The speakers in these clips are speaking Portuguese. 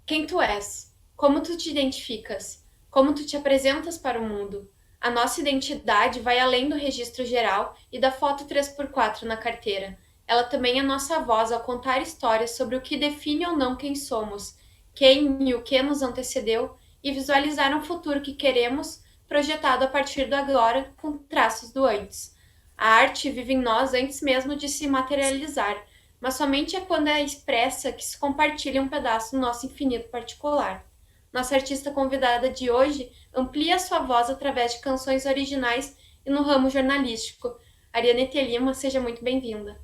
Quem tu és? Como tu te identificas? Como tu te apresentas para o mundo? A nossa identidade vai além do registro geral e da foto 3x4 na carteira. Ela também é nossa voz ao contar histórias sobre o que define ou não quem somos, quem e o que nos antecedeu e visualizar um futuro que queremos, projetado a partir do agora com traços do antes. A arte vive em nós antes mesmo de se materializar, mas somente é quando é expressa que se compartilha um pedaço do nosso infinito particular. Nossa artista convidada de hoje amplia sua voz através de canções originais e no ramo jornalístico. Ariane Telima, seja muito bem-vinda.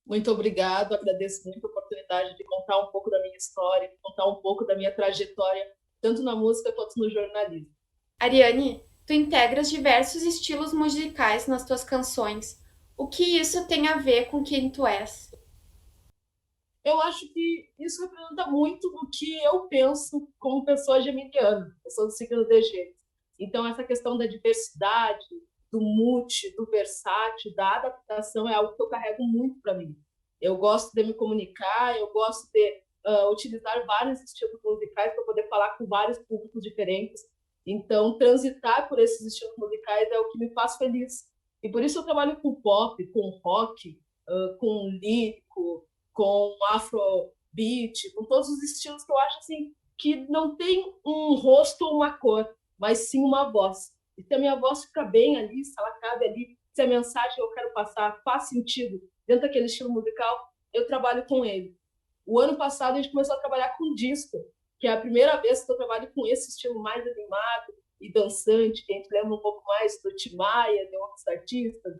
Muito obrigado, agradeço muito a oportunidade de contar um pouco da minha história, de contar um pouco da minha trajetória, tanto na música quanto no jornalismo. Ariane, tu integras diversos estilos musicais nas tuas canções. O que isso tem a ver com quem tu és? Eu acho que isso representa muito o que eu penso como pessoa geminiana, pessoa do signo de Gêmeos. Então, essa questão da diversidade, do multi, do versátil, da adaptação é algo que eu carrego muito para mim. Eu gosto de me comunicar, eu gosto de utilizar vários estilos musicais para poder falar com vários públicos diferentes. Então, transitar por esses estilos musicais é o que me faz feliz. E por isso eu trabalho com pop, com rock, com lírico, com afrobeat, com todos os estilos que eu acho assim que não tem um rosto ou uma cor, mas sim uma voz. E se a minha voz fica bem ali, se ela cabe ali, se a mensagem que eu quero passar faz sentido dentro daquele estilo musical, eu trabalho com ele. O ano passado a gente começou a trabalhar com disco, que é a primeira vez que eu trabalho com esse estilo mais animado e dançante, que a gente lembra um pouco mais do Tim Maia, de outros artistas.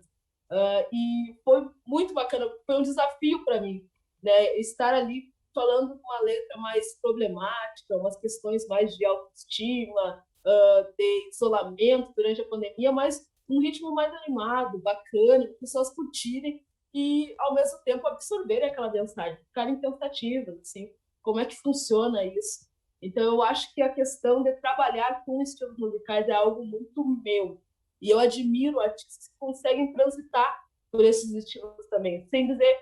E foi muito bacana, foi um desafio para mim, né? Estar ali falando uma letra mais problemática, umas questões mais de autoestima, de isolamento durante a pandemia, mas um ritmo mais animado, bacana, para as pessoas curtirem e, ao mesmo tempo, absorverem aquela mensagem, ficarem pensativas, assim, como é que funciona isso. Então, eu acho que a questão de trabalhar com estilos musicais é algo muito meu. E eu admiro artistas que conseguem transitar por esses estilos também, sem dizer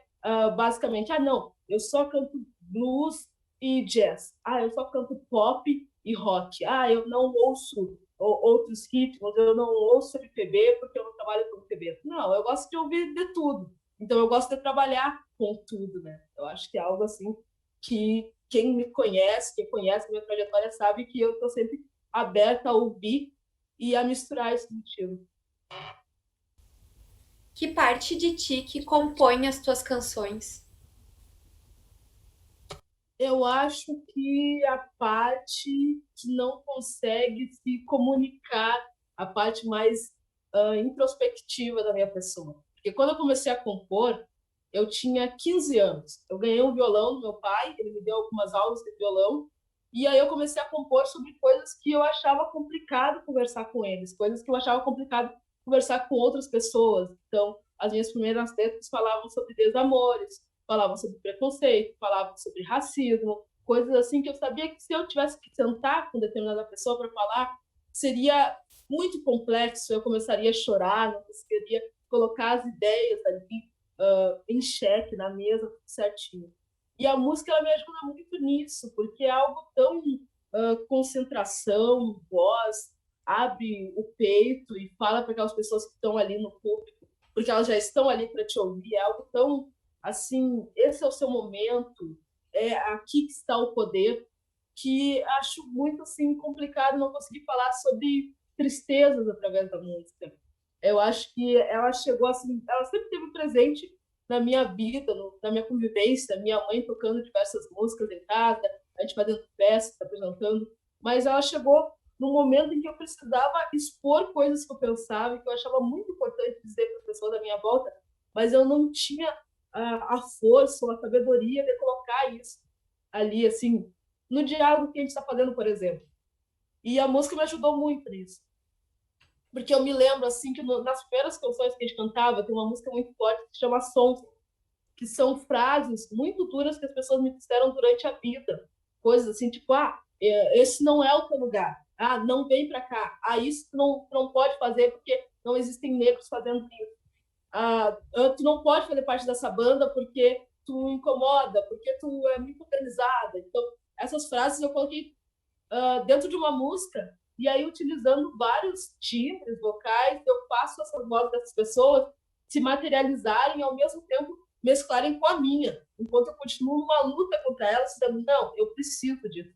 basicamente, não, eu só canto blues e jazz. Eu só canto pop e rock. Eu não ouço outros ritmos, eu não ouço MPB porque eu não trabalho com MPB. Não, eu gosto de ouvir de tudo. Então eu gosto de trabalhar com tudo, né? Eu acho que é algo assim que quem me conhece, quem conhece a minha trajetória sabe que eu estou sempre aberta a ouvir e a misturar esse estilo. Que parte de ti que compõe as tuas canções? Eu acho que a parte que não consegue se comunicar, a parte mais introspectiva da minha pessoa. Porque quando eu comecei a compor, eu tinha 15 anos. Eu ganhei um violão do meu pai, ele me deu algumas aulas de violão, e aí eu comecei a compor sobre coisas que eu achava complicado conversar com eles, coisas que eu achava complicado conversar com outras pessoas. Então, as minhas primeiras letras falavam sobre desamores, falavam sobre preconceito, falavam sobre racismo, coisas assim que eu sabia que se eu tivesse que sentar com determinada pessoa para falar, seria muito complexo, eu começaria a chorar, não conseguiria colocar as ideias ali em xeque, na mesa, tudo certinho. E a música ela me ajuda muito nisso, porque é algo tão concentração, voz, abre o peito e fala para aquelas pessoas que estão ali no público, porque elas já estão ali para te ouvir, é algo tão assim, esse é o seu momento, é aqui que está o poder, que acho muito assim complicado não conseguir falar sobre tristezas através da música. Eu acho que ela chegou assim, ela sempre esteve presente na minha vida, na minha convivência, minha mãe tocando diversas músicas em casa, a gente fazendo festa, apresentando, mas ela chegou no momento em que eu precisava expor coisas que eu pensava e que eu achava muito importante dizer para as pessoas da minha volta, mas eu não tinha a força ou a sabedoria de colocar isso ali, assim, no diálogo que a gente está fazendo, por exemplo. E a música me ajudou muito nisso. Porque eu me lembro, assim, que nas primeiras canções que a gente cantava, tem uma música muito forte que se chama Sons, que são frases muito duras que as pessoas me disseram durante a vida. Coisas assim, tipo, esse não é o teu lugar. Não vem para cá. Isso tu não pode fazer porque não existem negros fazendo isso. Tu não pode fazer parte dessa banda porque tu incomoda, porque tu é muito organizada. Então, essas frases eu coloquei dentro de uma música, e aí utilizando vários timbres vocais, eu faço essas vozes dessas pessoas se materializarem e ao mesmo tempo mesclarem com a minha, enquanto eu continuo numa luta contra elas, dizendo, não, eu preciso disso.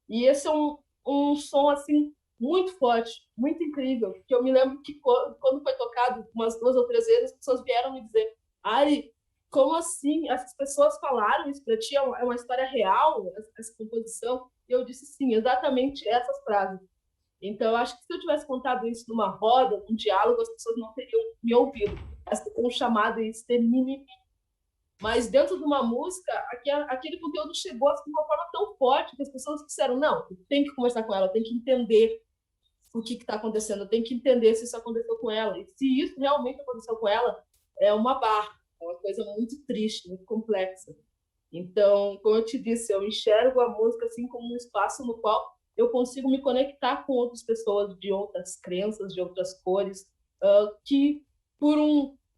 E esse é um som, assim, muito forte, muito incrível, que eu me lembro que quando foi tocado umas 2 ou 3 vezes, as pessoas vieram me dizer, Ari, como assim? Essas pessoas falaram isso para ti? É uma história real, essa composição? E eu disse, sim, exatamente essas frases. Então, eu acho que se eu tivesse contado isso numa roda, num diálogo, as pessoas não teriam me ouvido. Elas teriam chamado isso de mimimi. Mas dentro de uma música, aquele conteúdo chegou assim, de uma forma tão forte que as pessoas disseram, não, tem que conversar com ela, tem que entender o que está acontecendo, tem que entender se isso aconteceu com ela. E se isso realmente aconteceu com ela, é uma barra, é uma coisa muito triste, muito complexa. Então, como eu te disse, eu enxergo a música assim como um espaço no qual eu consigo me conectar com outras pessoas de outras crenças, de outras cores, que por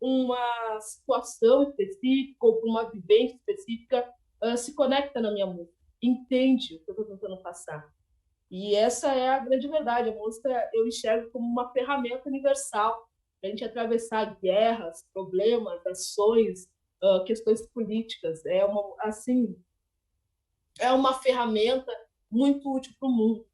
uma situação específica ou por uma vivência específica se conecta na minha música, entende o que eu estou tentando passar. E essa é a grande verdade. A música eu enxergo como uma ferramenta universal para a gente atravessar guerras, problemas, ações, questões políticas. É uma ferramenta muito útil para o mundo.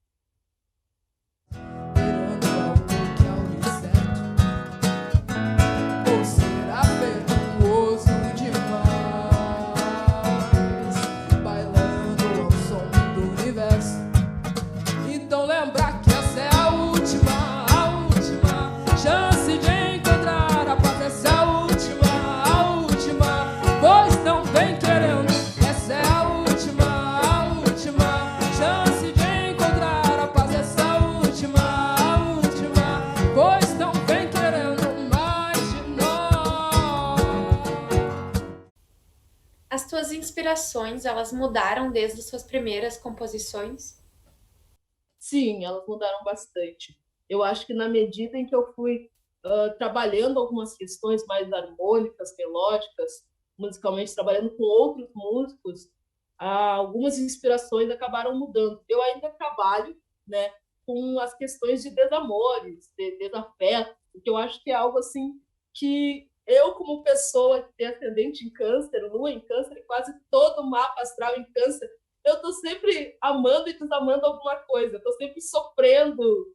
As tuas inspirações, elas mudaram desde as suas primeiras composições? Sim, elas mudaram bastante. Eu acho que na medida em que eu fui trabalhando algumas questões mais harmônicas, melódicas, musicalmente, trabalhando com outros músicos, algumas inspirações acabaram mudando. Eu ainda trabalho, né, com as questões de desamores, de desafetos, porque eu acho que é algo assim que eu, como pessoa que tem ascendente em câncer, lua em câncer, e quase todo o mapa astral em câncer, eu estou sempre amando e desamando alguma coisa, estou sempre sofrendo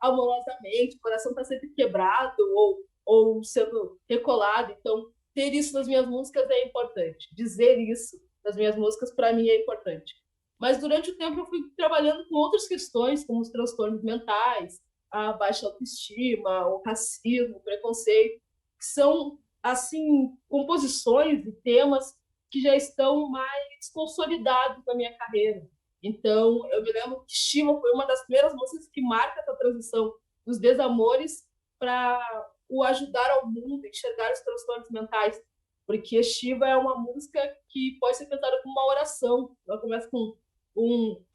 amorosamente, o coração está sempre quebrado ou sendo recolado. Então, ter isso nas minhas músicas é importante, dizer isso nas minhas músicas, para mim, é importante. Mas durante o tempo eu fui trabalhando com outras questões, como os transtornos mentais, a baixa autoestima, o racismo, o preconceito, que são assim composições e temas que já estão mais consolidados na minha carreira. Então, eu me lembro que Shiva foi uma das primeiras músicas que marca essa transição dos desamores para o ajudar ao mundo a enxergar os transtornos mentais, porque Shiva é uma música que pode ser cantada como uma oração. Ela começa com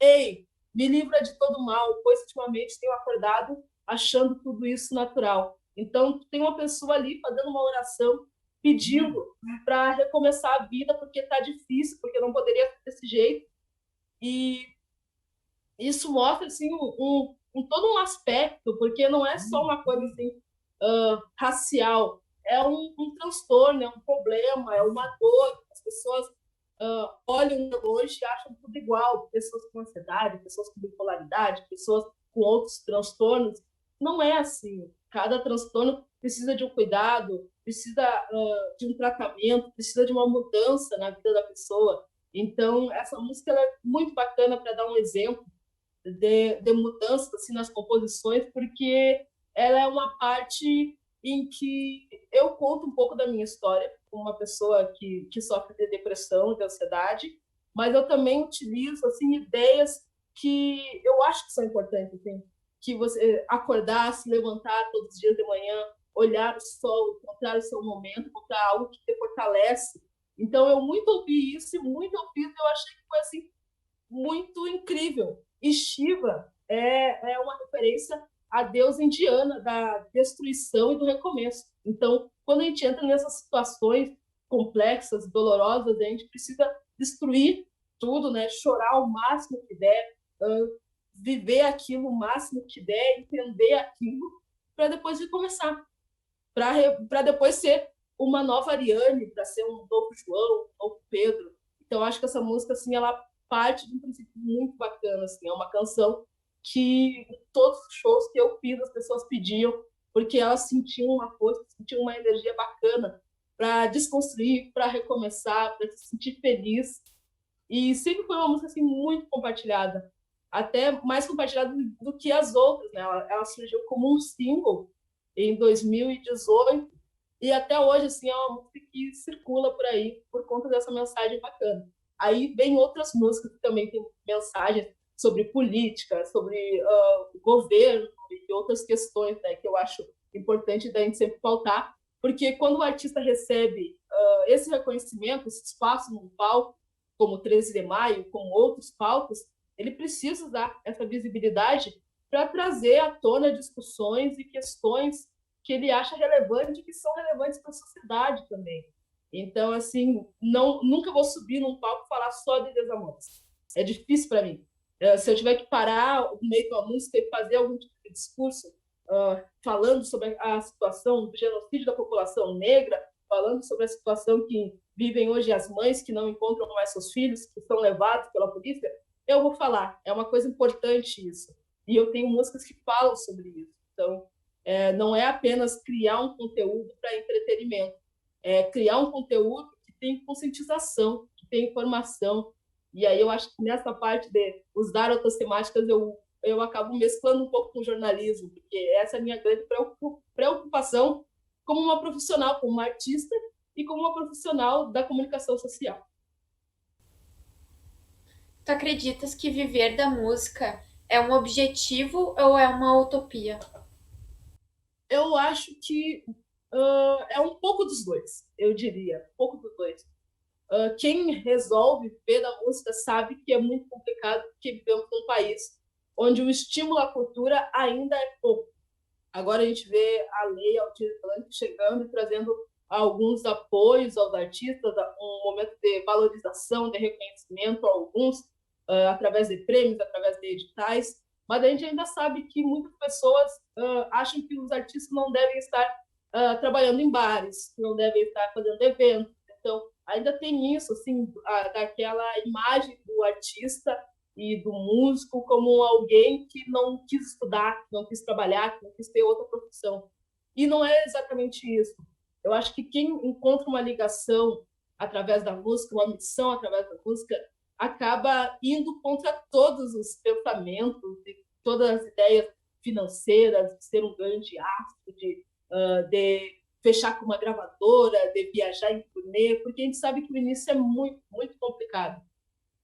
ei, me livra de todo mal, pois ultimamente tenho acordado achando tudo isso natural. Então, tem uma pessoa ali fazendo uma oração, pedindo para recomeçar a vida, porque está difícil, porque não poderia ser desse jeito. E isso mostra assim, todo um aspecto, porque não é só uma coisa assim, racial, é um transtorno, é um problema, é uma dor. As pessoas olham de longe e acham tudo igual. Pessoas com ansiedade, pessoas com bipolaridade, pessoas com outros transtornos. Não é assim. Cada transtorno precisa de um cuidado, precisa de um tratamento, precisa de uma mudança na vida da pessoa. Então, essa música é muito bacana para dar um exemplo de mudança assim, nas composições, porque ela é uma parte em que eu conto um pouco da minha história, como uma pessoa que sofre de depressão, de ansiedade, mas eu também utilizo assim, ideias que eu acho que são importantes, assim, que você acordar, se levantar todos os dias de manhã, olhar o sol, encontrar o seu momento, encontrar algo que te fortalece. Então, eu muito ouvi isso, muito ouvi, e eu achei que foi assim, muito incrível. E Shiva é uma referência à deusa indiana da destruição e do recomeço. Então, quando a gente entra nessas situações complexas, dolorosas, a gente precisa destruir tudo, né? Chorar o máximo que der, viver aquilo o máximo que der, entender aquilo, para depois recomeçar, para depois ser uma nova Ariane, para ser um novo João, um novo Pedro. Então, acho que essa música, assim, ela parte de um princípio muito bacana, assim, é uma canção que em todos os shows que eu fiz, as pessoas pediam, porque elas sentiam uma força, sentiam uma energia bacana para desconstruir, para recomeçar, para se sentir feliz. E sempre foi uma música assim, muito compartilhada, até mais compartilhada do que as outras. Né? Ela surgiu como um single em 2018 e até hoje assim, é uma música que circula por aí por conta dessa mensagem bacana. Aí vem outras músicas que também têm mensagens sobre política, sobre governo e outras questões, né, que eu acho importante da gente sempre pautar, porque quando o artista recebe esse reconhecimento, esse espaço no palco, como 13 de Maio, como outros palcos, ele precisa usar essa visibilidade para trazer à tona discussões e questões que ele acha relevantes e que são relevantes para a sociedade também. Então, assim, nunca vou subir num palco e falar só de desamores. É difícil para mim. Se eu tiver que parar no meio de uma música e fazer algum tipo de discurso falando sobre a situação do genocídio da população negra, falando sobre a situação que vivem hoje as mães que não encontram mais seus filhos, que são levados pela polícia, eu vou falar. É uma coisa importante isso. E eu tenho músicas que falam sobre isso. Então, não é apenas criar um conteúdo para entretenimento, é criar um conteúdo que tem conscientização, que tem informação. E aí eu acho que nessa parte de usar outras temáticas eu acabo mesclando um pouco com o jornalismo, porque essa é a minha grande preocupação como uma profissional, como uma artista e como uma profissional da comunicação social. Tu acreditas que viver da música é um objetivo ou é uma utopia? Eu acho que é um pouco dos dois, eu diria, um pouco dos dois. Quem resolve viver da música sabe que é muito complicado, porque vivemos num país onde o estímulo à cultura ainda é pouco. Agora a gente vê a lei Aldir Blanc chegando e trazendo alguns apoios aos artistas, um momento de valorização, de reconhecimento a alguns, através de prêmios, através de editais, mas a gente ainda sabe que muitas pessoas acham que os artistas não devem estar trabalhando em bares, que não devem estar fazendo eventos. Então, ainda tem isso, assim, daquela imagem do artista e do músico como alguém que não quis estudar, que não quis trabalhar, que não quis ter outra profissão. E não é exatamente isso. Eu acho que quem encontra uma ligação através da música, uma missão através da música, acaba indo contra todos os pensamentos e todas as ideias financeiras, de ser um grande astro, de fechar com uma gravadora, de viajar em turnê, porque a gente sabe que o início é muito, muito complicado.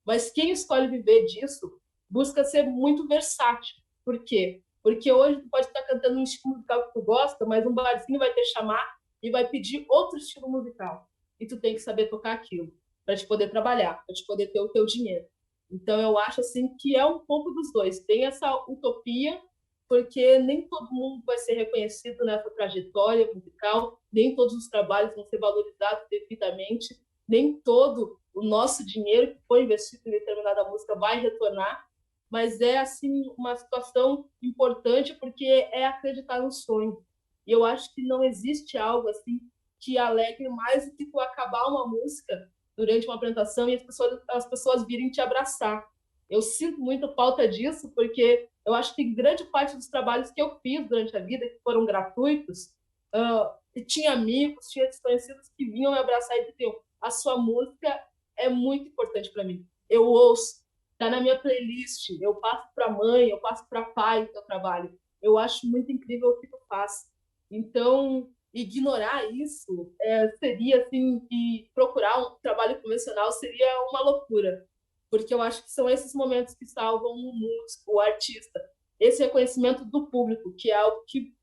Mas quem escolhe viver disso busca ser muito versátil. Por quê? Porque hoje tu pode estar cantando um estilo musical que tu gosta, mas um barzinho vai te chamar e vai pedir outro estilo musical. E tu tem que saber tocar aquilo para te poder trabalhar, para te poder ter o teu dinheiro. Então eu acho assim que é um pouco dos dois. Tem essa utopia, porque nem todo mundo vai ser reconhecido nessa trajetória musical, nem todos os trabalhos vão ser valorizados devidamente, nem todo o nosso dinheiro que foi investido em determinada música vai retornar, mas é assim uma situação importante porque é acreditar no sonho. E eu acho que não existe algo assim que alegre mais do que tu acabar uma música durante uma apresentação e as pessoas virem te abraçar. Eu sinto muita falta disso porque eu acho que grande parte dos trabalhos que eu fiz durante a vida, que foram gratuitos, tinha amigos, tinha desconhecidos que vinham me abraçar e diziam: a sua música é muito importante para mim. Eu ouço, está na minha playlist, eu passo para mãe, eu passo para pai o teu trabalho. Eu acho muito incrível o que tu faz. Então, ignorar isso seria assim, e procurar um trabalho convencional seria uma loucura, porque eu acho que são esses momentos que salvam o músico, o artista. Esse reconhecimento do público, que é algo que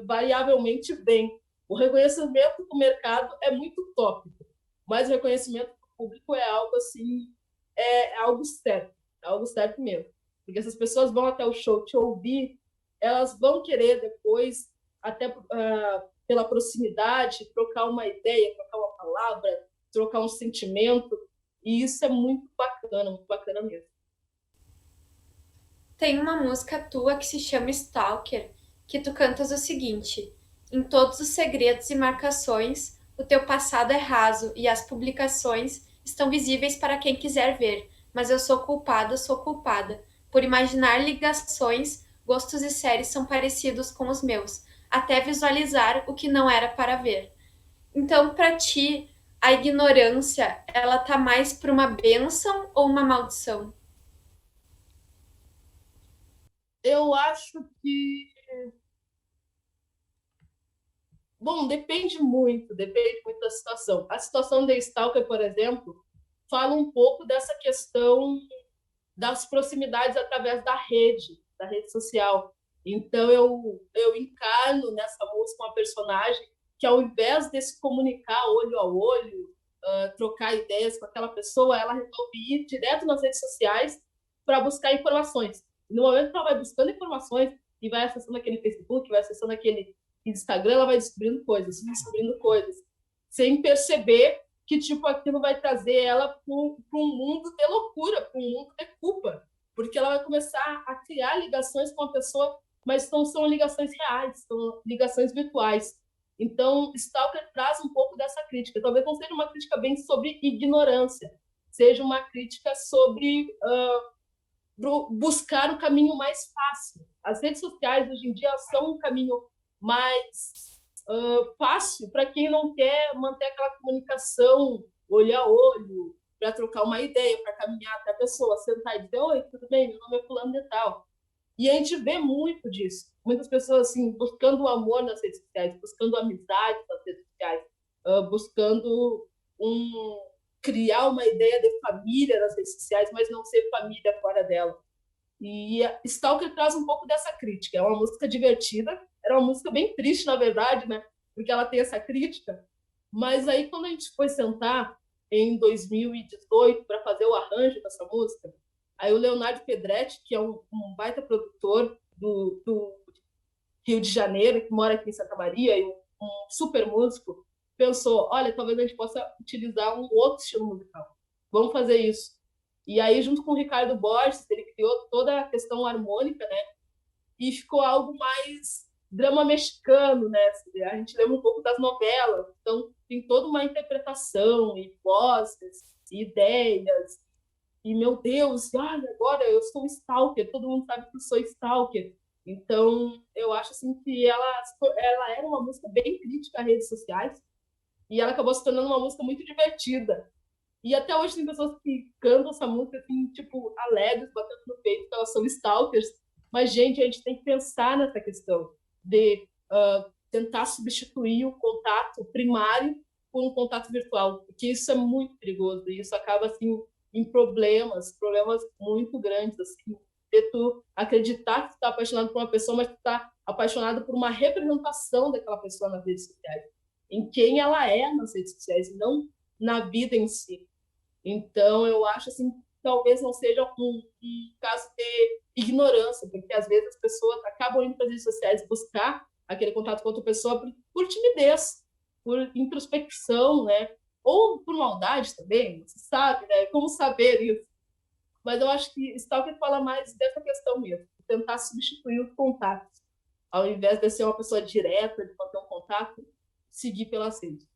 variavelmente vem. O reconhecimento do mercado é muito tópico, mas o reconhecimento público é algo assim, é algo certo mesmo. Porque essas pessoas vão até o show te ouvir, elas vão querer depois, até pela proximidade, trocar uma ideia, trocar uma palavra, trocar um sentimento. E isso é muito bacana mesmo. Tem uma música tua que se chama Stalker, que tu cantas o seguinte: em todos os segredos e marcações, o teu passado é raso e as publicações estão visíveis para quem quiser ver, mas eu sou culpada, por imaginar ligações, gostos e séries são parecidos com os meus, até visualizar o que não era para ver. Então, para ti, a ignorância, ela tá mais para uma bênção ou uma maldição? Eu acho que, bom, depende muito da situação. A situação de Stalker, por exemplo, fala um pouco dessa questão das proximidades através da rede social. Então, eu encarno nessa música uma personagem que, ao invés de se comunicar olho a olho, trocar ideias com aquela pessoa, ela resolve ir direto nas redes sociais para buscar informações. No momento que ela vai buscando informações e vai acessando aquele Facebook, vai acessando aquele Instagram, ela vai descobrindo coisas, sem perceber que tipo aquilo vai trazer ela para um mundo de loucura, para um mundo de culpa, porque ela vai começar a criar ligações com a pessoa, mas não são ligações reais, são ligações virtuais. Então, Stalker traz um pouco dessa crítica. Talvez não seja uma crítica bem sobre ignorância, seja uma crítica sobre buscar o caminho mais fácil. As redes sociais, hoje em dia, são um caminho mais fácil para quem não quer manter aquela comunicação olho a olho, para trocar uma ideia, para caminhar até a pessoa, sentar e dizer: oi, tudo bem? Meu nome é fulano de tal. E a gente vê muito disso. Muitas pessoas assim buscando o amor nas redes sociais, buscando amizade nas redes sociais, buscando um criar uma ideia de família nas redes sociais, mas não ser família fora dela. E Stalker traz um pouco dessa crítica. É uma música divertida, era uma música bem triste, na verdade, né? Porque ela tem essa crítica. Mas aí, quando a gente foi sentar em 2018 para fazer o arranjo dessa música, aí o Leonardo Pedretti, que é um baita produtor do Rio de Janeiro, que mora aqui em Santa Maria, e um super músico, pensou: olha, talvez a gente possa utilizar um outro estilo musical. Vamos fazer isso. E aí, junto com o Ricardo Borges, ele criou toda a questão harmônica, né? E ficou algo mais drama mexicano, né? A gente lembra um pouco das novelas, então tem toda uma interpretação e vozes, e ideias. E, meu Deus, olha, agora eu sou um stalker, todo mundo sabe que eu sou stalker. Então, eu acho assim que ela era uma música bem crítica às redes sociais e ela acabou se tornando uma música muito divertida. E até hoje tem pessoas que cantam essa música assim, tipo, alegres, batendo no peito, que elas são stalkers. Mas, gente, a gente tem que pensar nessa questão de tentar substituir o contato primário por um contato virtual, porque isso é muito perigoso e isso acaba assim em problemas muito grandes, assim, de tu acreditar que tu está apaixonado por uma pessoa, mas tu está apaixonado por uma representação daquela pessoa nas redes sociais, em quem ela é nas redes sociais, e não na vida em si. Então, eu acho assim, talvez não seja um caso de ignorância, porque às vezes as pessoas acabam indo para as redes sociais buscar aquele contato com outra pessoa por timidez, por introspecção, né? Ou por maldade também, você sabe, né? Como saber isso? Mas eu acho que Stalker fala mais dessa questão mesmo, de tentar substituir os contatos. Ao invés de ser uma pessoa direta, de manter um contato, seguir pelas redes.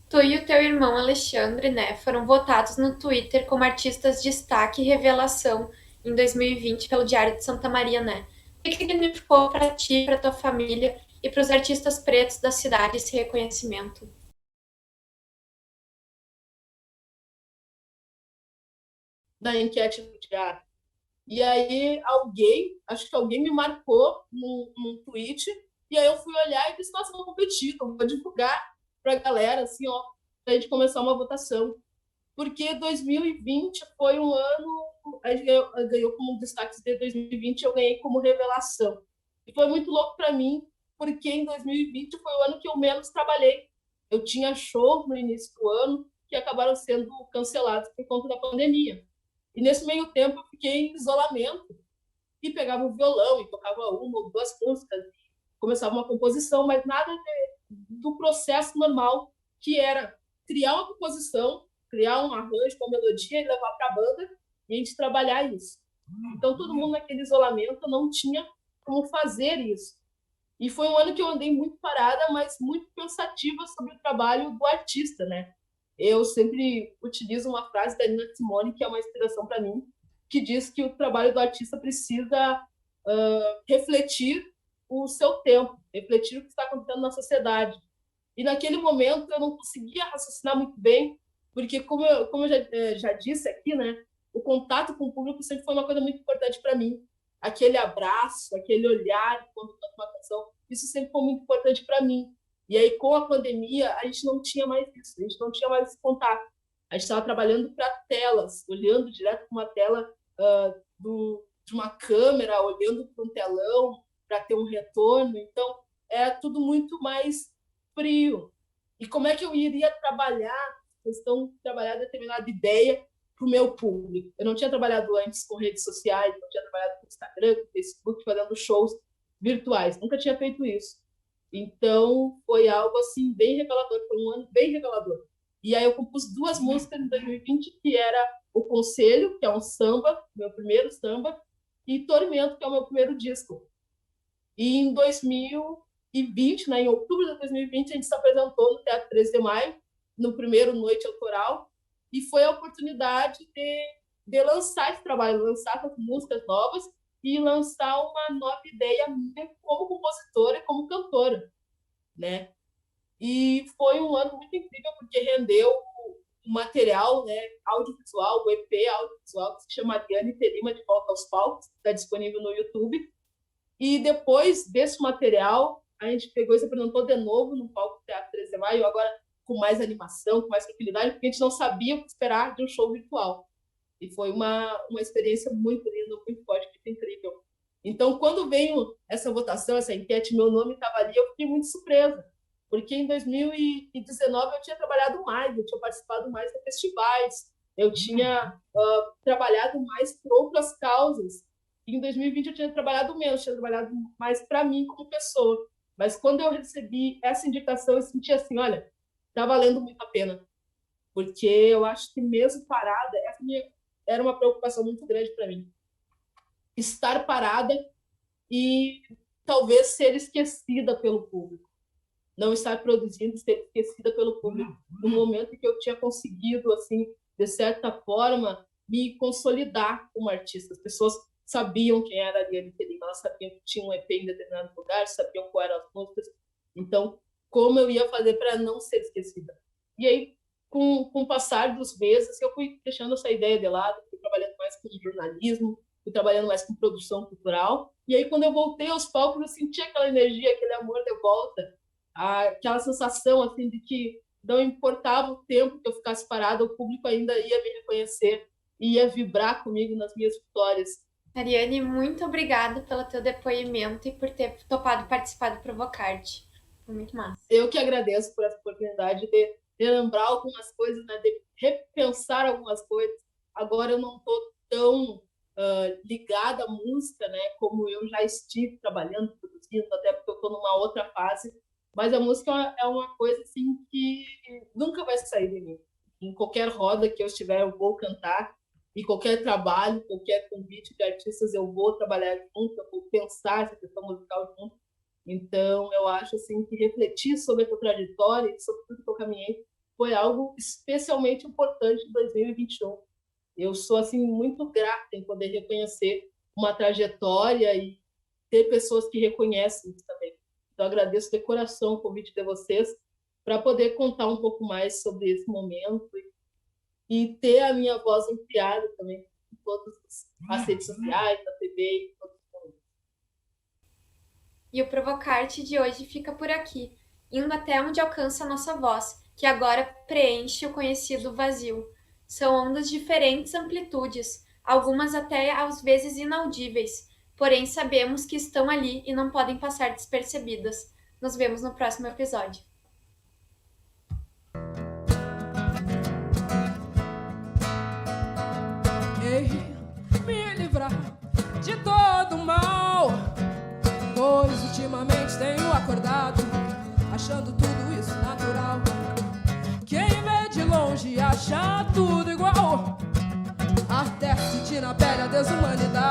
Tu e o teu irmão Alexandre, né, foram votados no Twitter como artistas de destaque e revelação em 2020 pelo Diário de Santa Maria, né? O que significou para ti, para tua família e para os artistas pretos da cidade esse reconhecimento? Da enquete do diário. E aí acho que alguém me marcou num tweet, e aí eu fui olhar e disse: nossa, vou competir, vou divulgar para a galera, assim, ó, para a gente começar uma votação. Porque 2020 foi um ano, a gente ganhou como destaque de 2020, eu ganhei como revelação. E foi muito louco para mim, porque em 2020 foi o ano que eu menos trabalhei. Eu tinha shows no início do ano que acabaram sendo cancelados por conta da pandemia. E nesse meio tempo eu fiquei em isolamento e pegava o violão e tocava uma ou duas músicas, começava uma composição, mas nada do processo normal, que era criar uma composição, criar um arranjo, uma melodia e levar para a banda e a gente trabalhar isso. Então, todo mundo naquele isolamento não tinha como fazer isso. E foi um ano que eu andei muito parada, mas muito pensativa sobre o trabalho do artista, né? Eu sempre utilizo uma frase da Nina Simone, que é uma inspiração para mim, que diz que o trabalho do artista precisa refletir o seu tempo, refletir o que está acontecendo na sociedade. E naquele momento eu não conseguia raciocinar muito bem, porque, como eu já disse aqui, né, o contato com o público sempre foi uma coisa muito importante para mim. Aquele abraço, aquele olhar quando toca uma canção, isso sempre foi muito importante para mim. E aí, com a pandemia, a gente não tinha mais isso, a gente não tinha mais esse contato. A gente estava trabalhando para telas, olhando direto para uma tela de uma câmera, olhando para um telão para ter um retorno. Então, é tudo muito mais frio. E como é que eu iria trabalhar determinada ideia para o meu público? Eu não tinha trabalhado antes com redes sociais, não tinha trabalhado com Instagram, com Facebook, fazendo shows virtuais. Nunca tinha feito isso. Então, foi algo assim bem revelador, foi um ano bem revelador. E aí eu compus 2 músicas em 2020, que era O Conselho, que é um samba, meu primeiro samba, e Tormento, que é o meu primeiro disco. E em 2020, né, em outubro de 2020, a gente se apresentou no Teatro 13 de Maio, no primeiro Noite Autoral, e foi a oportunidade de lançar esse trabalho, lançar essas músicas novas e lançar uma nova ideia minha como compositora e como cantora, né? E foi um ano muito incrível, porque rendeu um material, né, audiovisual, o EP audiovisual, que se chama Ariane Terima, de Volta aos Palcos, está disponível no YouTube. E depois desse material, a gente pegou e se apresentou de novo no palco do Teatro 13 de Maio, agora com mais animação, com mais tranquilidade, porque a gente não sabia o que esperar de um show virtual. E foi uma experiência muito linda, muito forte, muito incrível. Então, quando veio essa votação, essa enquete, meu nome estava ali, eu fiquei muito surpresa, porque em 2019 eu tinha trabalhado mais, eu tinha participado mais de festivais, eu tinha trabalhado mais por outras causas. E em 2020 eu tinha trabalhado menos, tinha trabalhado mais para mim como pessoa. Mas quando eu recebi essa indicação, eu senti assim, olha, está valendo muito a pena. Porque eu acho que mesmo parada, era uma preocupação muito grande para mim. Estar parada e talvez ser esquecida pelo público. Não estar produzindo e ser esquecida pelo público. No momento em que eu tinha conseguido, assim, de certa forma, me consolidar como artista. As pessoas sabiam quem era a Ariane Terima, elas sabiam que tinha um EP em determinado lugar, sabiam qual eram as músicas. Então, como eu ia fazer para não ser esquecida? E aí, com o passar dos meses, eu fui deixando essa ideia de lado, fui trabalhando mais com jornalismo, fui trabalhando mais com produção cultural. E aí, quando eu voltei aos palcos, eu senti aquela energia, aquele amor de volta, aquela sensação assim de que não importava o tempo que eu ficasse parada, o público ainda ia me reconhecer e ia vibrar comigo nas minhas vitórias. Ariane, muito obrigada pelo teu depoimento e por ter topado participar do Provocarte. Foi muito massa. Eu que agradeço por essa oportunidade de lembrar algumas coisas, né, de repensar algumas coisas. Agora eu não estou tão ligada à música, né, como eu já estive trabalhando, produzindo, até porque eu estou numa outra fase. Mas a música é uma coisa assim que nunca vai sair de mim. Em qualquer roda que eu estiver, eu vou cantar. E qualquer trabalho, qualquer convite de artistas, eu vou trabalhar junto, eu vou pensar essa questão musical junto. Então, eu acho assim que refletir sobre a tua trajetória e sobre tudo que eu caminhei foi algo especialmente importante em 2021. Eu sou assim muito grata em poder reconhecer uma trajetória e ter pessoas que reconhecem isso também. Então, agradeço de coração o convite de vocês para poder contar um pouco mais sobre esse momento e ter a minha voz ampliada também em todas as redes sociais, na TV e todos os momentos. E o Provocarte de hoje fica por aqui, indo até onde alcança a nossa voz, que agora preenche o conhecido vazio. São ondas de diferentes amplitudes, algumas até às vezes inaudíveis, porém sabemos que estão ali e não podem passar despercebidas. Nos vemos no próximo episódio. Me livrar de todo mal, pois ultimamente tenho acordado achando tudo isso natural. Quem vê de longe longe e achar tudo igual, até sentir na pele a desumanidade.